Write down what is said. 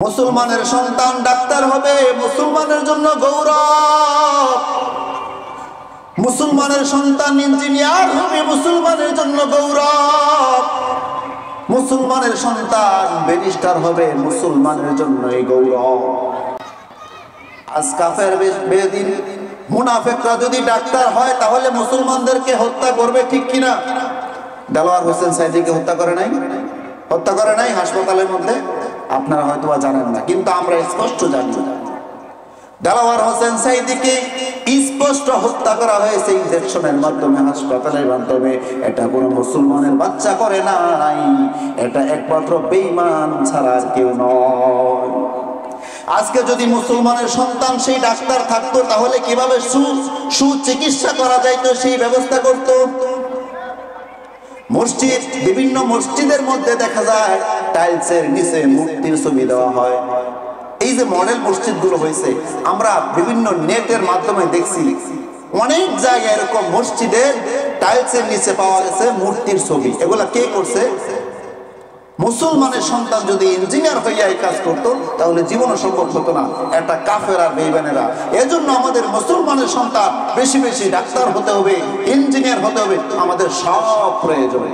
মুসলমানের সন্তান ডাক্তার হবে, মুসলমানের জন্য গৌরব। মুসলমানের সন্তান ইঞ্জিনিয়ার হবে, মুসলমানের জন্য গৌরব। মুসলমানের সন্তান ব্যারিস্টার হবে, মুসলমানের জন্যই গৌরব। আজ কাফের বেদিন মুনাফিকরা যদি ডাক্তার হয় তাহলে মুসলমানদেরকে হত্যা করবে, ঠিক কিনা? দেলোয়ার হোসেন সাইদিকে হত্যা করে নাই? হত্যা করে নাই হাসপাতালের মধ্যে? আপনারা হয়তো জানেন না, কিন্তু আমরা স্পষ্ট জানি। দেলোয়ার হোসেন সাইদিকে স্পষ্ট হত্যা করা হয়েছে ইনজেকশনের মাধ্যমে, হাসপাতালের মাধ্যমে। এটা কোনো মুসলমানের বাচ্চা করে নাই, এটা একমাত্র বেঈমান ছাড়া আর কেউ নয়। আজকে যদি মুসলমানের সন্তান সেই ডাক্তার থাকতো তাহলে কিভাবে সুচিকিৎসা করা যাইতো সেই ব্যবস্থা করত। মসজিদ, বিভিন্ন মসজিদের মধ্যে দেখা যায় টাইলসের নিচে মূর্তির ছবি দেওয়া হয়। এই যে মডেল মসজিদগুলো হয়েছে, আমরা বিভিন্ন নেটের মাধ্যমে দেখছি অনেক জায়গায় এরকম মসজিদের টাইলসের নিচে পাওয়া গেছে মূর্তির ছবি। এগুলা কে করছে? মুসলমানের সন্তান যদি ইঞ্জিনিয়ার হইয়া এই কাজ করতো তাহলে জীবন সম্ভব হতো না। এটা কাফের আর বেঈমানেরা। এজন্য আমাদের মুসলমানের সন্তান বেশি বেশি ডাক্তার হতে হবে, ইঞ্জিনিয়ার হতে হবে, আমাদের সব প্রয়োজন।